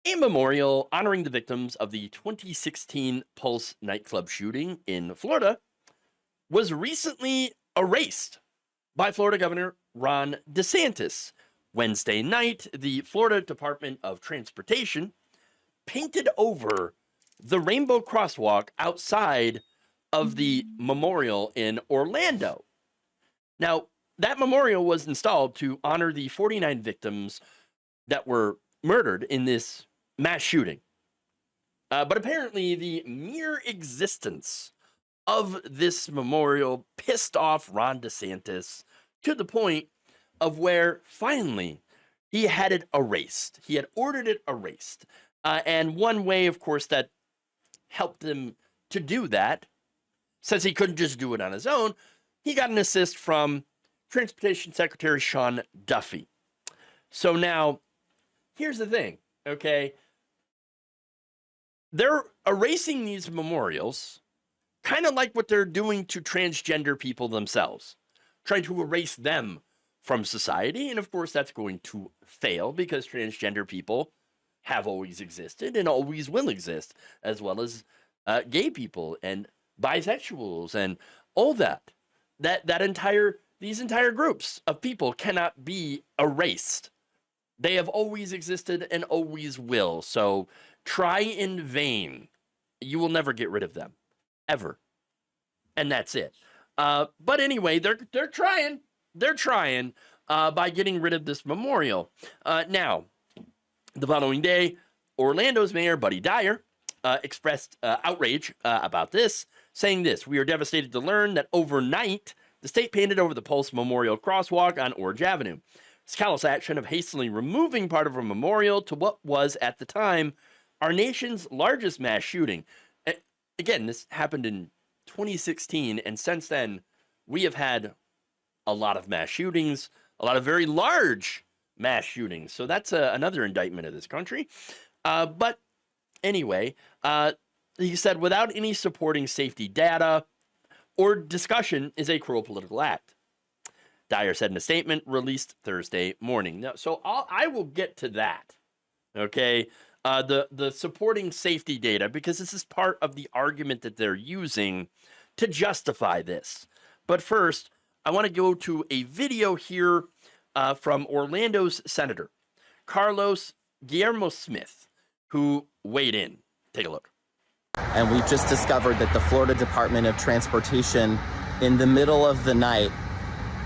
A memorial honoring the victims of the 2016 Pulse nightclub shooting in Florida was recently erased by Florida Governor Ron DeSantis. Wednesday night, the Florida Department of Transportation painted over the rainbow crosswalk outside of the memorial in Orlando. Now, that memorial was installed to honor the 49 victims that were murdered in this mass shooting. But apparently, the mere existence of this memorial pissed off Ron DeSantis to the point of where finally he had it erased. He had ordered it erased. And one way, of course, that helped him to do that, since he couldn't just do it on his own, he got an assist from Transportation Secretary Shawn Duffy. So now, here's the thing, okay? They're erasing these memorials, kind of like what they're doing to transgender people themselves, trying to erase them from society. And of course, that's going to fail because transgender people have always existed and always will exist, as well as gay people and bisexuals and all that. These entire groups of people cannot be erased. They have always existed and always will. So try in vain. You will never get rid of them, ever. And that's it. But anyway, they're trying. They're trying by getting rid of this memorial. Now, the following day, Orlando's mayor, Buddy Dyer, expressed outrage about this, saying this: "We are devastated to learn that overnight, the state painted over the Pulse Memorial crosswalk on Orange Avenue. This callous action of hastily removing part of a memorial to what was, at the time, our nation's largest mass shooting." Again, this happened in 2016, and since then, we have had a lot of mass shootings, a lot of very large mass shootings. So that's another indictment of this country. But anyway, he said, "Without any supporting safety data or discussion is a cruel political act." Dyer said in a statement released Thursday morning. Now, so I will get to that, okay? The supporting safety data, because this is part of the argument that they're using to justify this. But first, I want to go to a video here from Orlando's Senator, Carlos Guillermo Smith, who weighed in. Take a look. And we've just discovered that the Florida Department of Transportation, in the middle of the night,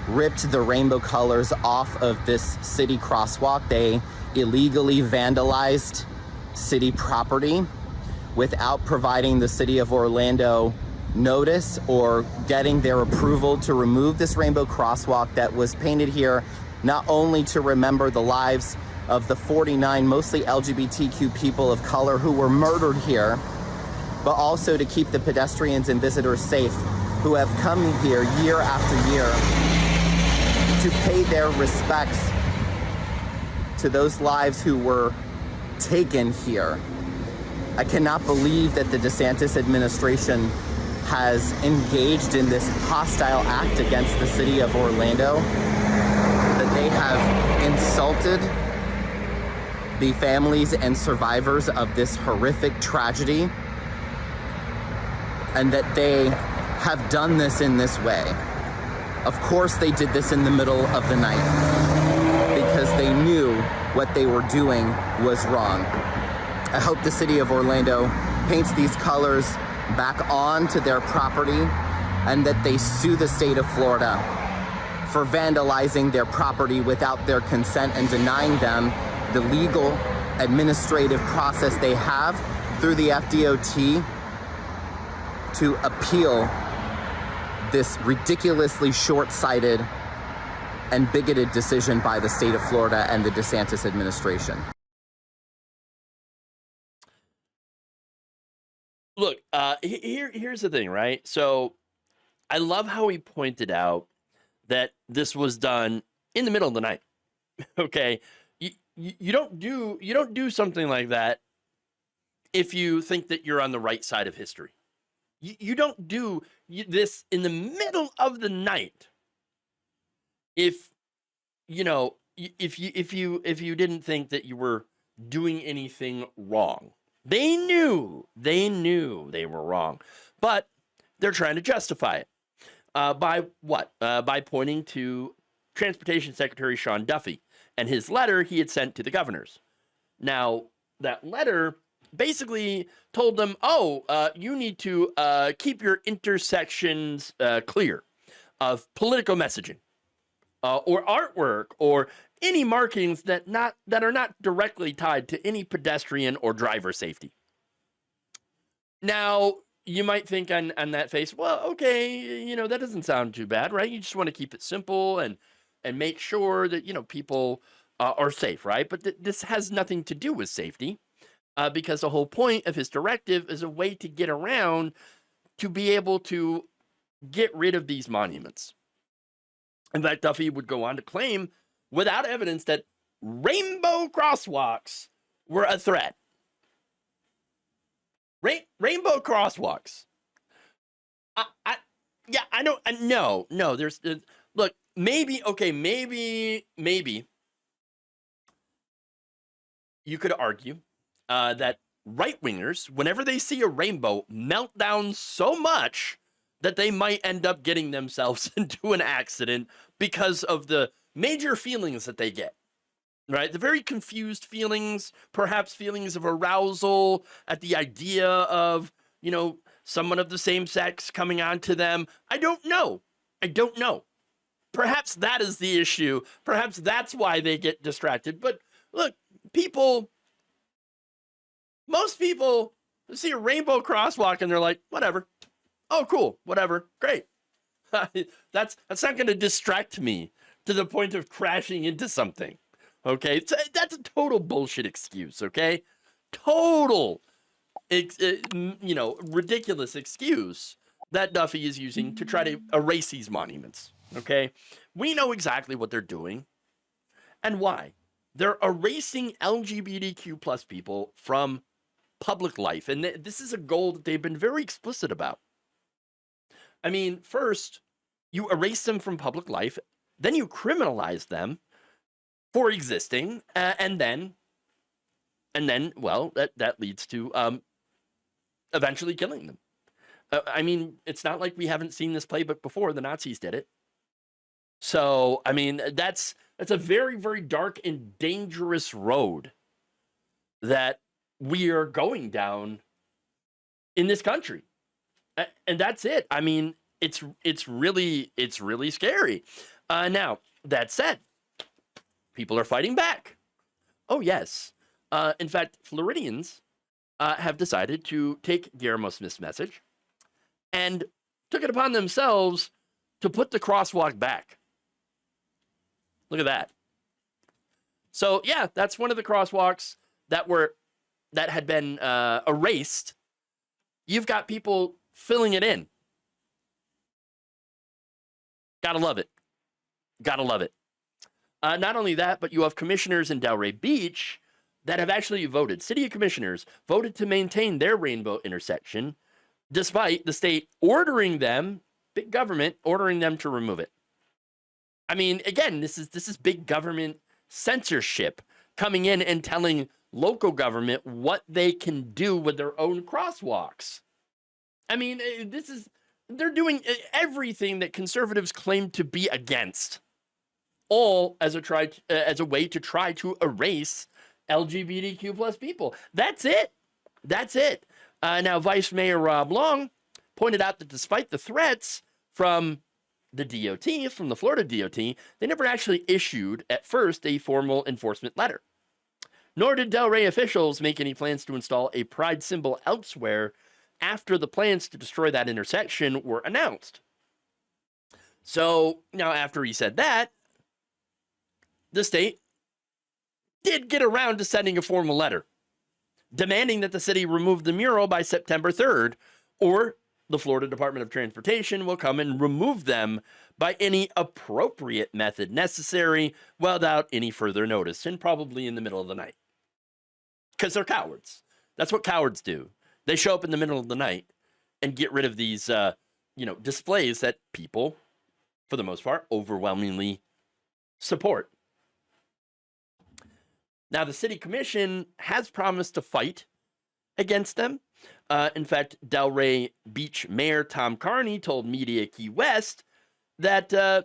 ripped the rainbow colors off of this city crosswalk. They illegally vandalized city property without providing the city of Orlando notice or getting their approval to remove this rainbow crosswalk that was painted here not only to remember the lives of the 49 mostly LGBTQ people of color who were murdered here, but also to keep the pedestrians and visitors safe who have come here year after year to pay their respects to those lives who were taken here. I cannot believe that the DeSantis administration has engaged in this hostile act against the city of Orlando, that they have insulted the families and survivors of this horrific tragedy, and that they have done this in this way. Of course they did this in the middle of the night because they knew what they were doing was wrong. I hope the city of Orlando paints these colors back onto their property and that they sue the state of Florida for vandalizing their property without their consent and denying them the legal administrative process they have through the FDOT to appeal this ridiculously short-sighted and bigoted decision by the state of Florida and the DeSantis administration. Look, here's the thing, right? So I love how he pointed out that this was done in the middle of the night. Okay, you don't do something like that if you think that you're on the right side of history. You don't do this in the middle of the night if you didn't think that you were doing anything wrong. They knew they were wrong, but they're trying to justify it. By what? By pointing to Transportation Secretary Shawn Duffy and his letter he had sent to the governors. Now, that letter basically told them, you need to keep your intersections clear of political messaging or artwork or any markings that are not directly tied to any pedestrian or driver safety. Now, you might think on that face, well, okay, that doesn't sound too bad, right? You just want to keep it simple and make sure that, people are safe, right? But this has nothing to do with safety because the whole point of his directive is a way to get around to be able to get rid of these monuments. In fact, Duffy would go on to claim without evidence that rainbow crosswalks were a threat. Rainbow crosswalks. I don't. No. There's look. Maybe you could argue that right wingers, whenever they see a rainbow, melt down so much that they might end up getting themselves into an accident because of the major feelings that they get. Right? The very confused feelings, perhaps feelings of arousal at the idea of, someone of the same sex coming on to them. I don't know. Perhaps that is the issue. Perhaps that's why they get distracted. But look, most people see a rainbow crosswalk and they're like, whatever. Oh, cool. Whatever. Great. That's not going to distract me to the point of crashing into something. Okay, that's a total bullshit excuse, okay? Total, ridiculous excuse that Duffy is using to try to erase these monuments, okay? We know exactly what they're doing and why. They're erasing LGBTQ plus people from public life, and this is a goal that they've been very explicit about. I mean, first, you erase them from public life, then you criminalize them for existing, and then, well, that leads to eventually killing them. I mean, it's not like we haven't seen this playbook before. The Nazis did it. So, I mean, that's a very, very dark and dangerous road that we are going down in this country. And that's it. I mean, it's really scary. Now, that said, people are fighting back. Oh, yes. In fact, Floridians have decided to take Guillermo Smith's message and took it upon themselves to put the crosswalk back. Look at that. So, yeah, that's one of the crosswalks that had been erased. You've got people filling it in. Gotta love it. Not only that, but you have commissioners in Delray Beach that have actually voted. City commissioners voted to maintain their rainbow intersection, despite the state ordering them, big government ordering them to remove it. I mean, again, this is big government censorship coming in and telling local government what they can do with their own crosswalks. I mean, they're doing everything that conservatives claim to be against, all as a way to try to erase LGBTQ plus people. That's it. Now, Vice Mayor Rob Long pointed out that despite the threats from the DOT, from the Florida DOT, they never actually issued, at first, a formal enforcement letter. Nor did Delray officials make any plans to install a pride symbol elsewhere after the plans to destroy that intersection were announced. So, now after he said that, the state did get around to sending a formal letter demanding that the city remove the mural by September 3rd, or the Florida Department of Transportation will come and remove them by any appropriate method necessary without any further notice, and probably in the middle of the night. Because they're cowards. That's what cowards do. They show up in the middle of the night and get rid of these, displays that people, for the most part, overwhelmingly support. Now, the city commission has promised to fight against them. In fact, Delray Beach Mayor Tom Carney told Media Key West that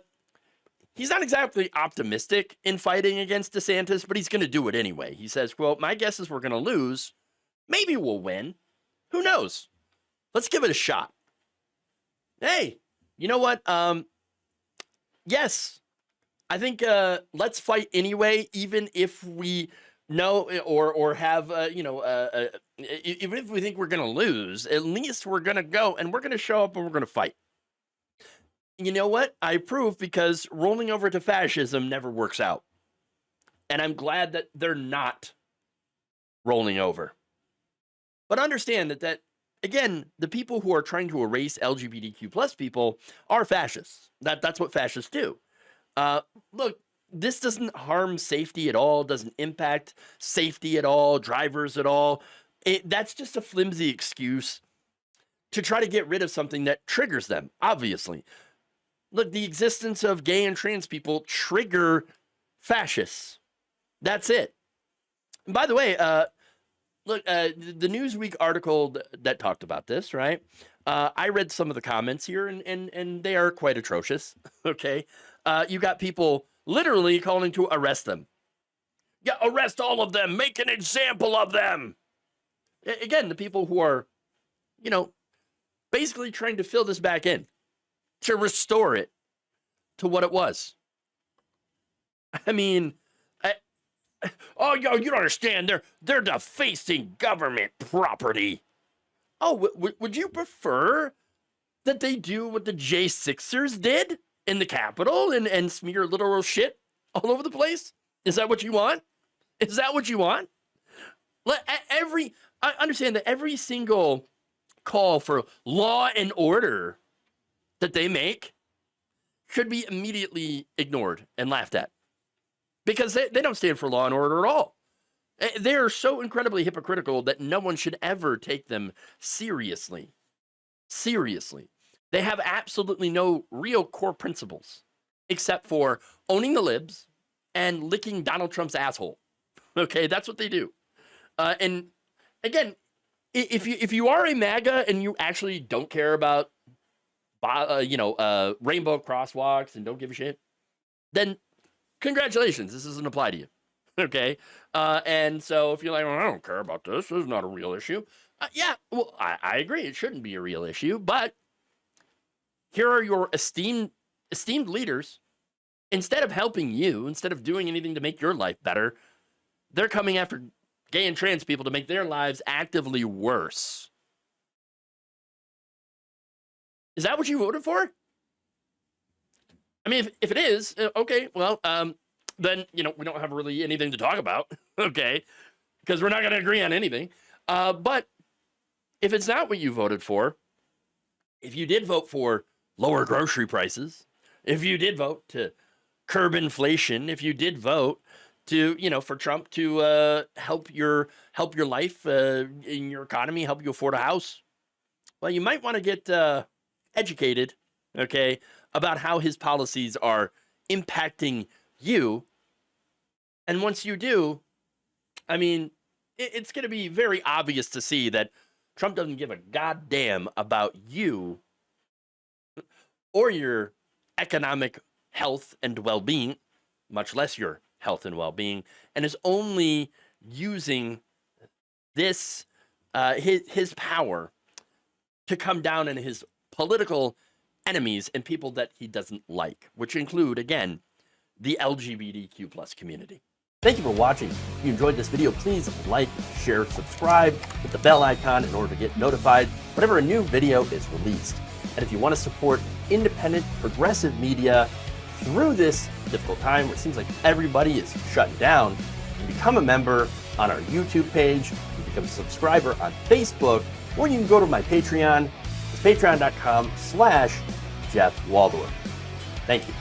he's not exactly optimistic in fighting against DeSantis, but he's going to do it anyway. He says, quote, "My guess is we're going to lose. Maybe we'll win. Who knows? Let's give it a shot." Hey, you know what? Yes, I think let's fight anyway, even if we know or have, even if we think we're going to lose, at least we're going to go and we're going to show up and we're going to fight. You know what? I approve, because rolling over to fascism never works out. And I'm glad that they're not rolling over. But understand that again, the people who are trying to erase LGBTQ plus people are fascists. That's what fascists do. Look, this doesn't harm safety at all, doesn't impact safety at all, drivers at all. That's just a flimsy excuse to try to get rid of something that triggers them, obviously. Look, the existence of gay and trans people trigger fascists. That's it. And by the way, look, the Newsweek article that talked about this, right? I read some of the comments here, and they are quite atrocious, okay? You got people literally calling to arrest them. Yeah, arrest all of them. Make an example of them. Again, the people who are, basically trying to fill this back in, to restore it to what it was. I mean, oh, yo, you don't understand. They're defacing government property. Oh, would you prefer that they do what the J6ers did in the Capitol and smear literal shit all over the place? Is that what you want? Is that what you want? I understand that every single call for law and order that they make should be immediately ignored and laughed at, because they don't stand for law and order at all. They are so incredibly hypocritical that no one should ever take them seriously. Seriously. They have absolutely no real core principles except for owning the libs and licking Donald Trump's asshole. Okay, that's what they do. And again, if you are a MAGA and you actually don't care about rainbow crosswalks and don't give a shit, then congratulations, this doesn't apply to you. Okay, and so if you're like, well, I don't care about this is not a real issue. Yeah, well, I agree, it shouldn't be a real issue, but here are your esteemed leaders. Instead of helping you, instead of doing anything to make your life better, they're coming after gay and trans people to make their lives actively worse. Is that what you voted for? I mean, if it is, okay, well, then, we don't have really anything to talk about, okay, because we're not going to agree on anything. But if it's not what you voted for, if you did vote for lower grocery prices, if you did vote to curb inflation, if you did vote to, for Trump to help your life in your economy, help you afford a house, well, you might want to get educated, okay, about how his policies are impacting you. And once you do, I mean, it's going to be very obvious to see that Trump doesn't give a goddamn about you or your economic health and well-being, much less your health and well-being, and is only using this, his power to come down on his political enemies and people that he doesn't like, which include, again, the LGBTQ plus community. Thank you for watching. If you enjoyed this video, please like, share, subscribe, hit the bell icon in order to get notified whenever a new video is released. And if you want to support independent, progressive media through this difficult time where it seems like everybody is shutting down, you can become a member on our YouTube page, you can become a subscriber on Facebook, or you can go to my Patreon. It's patreon.com/Jeff Waldorf. Thank you.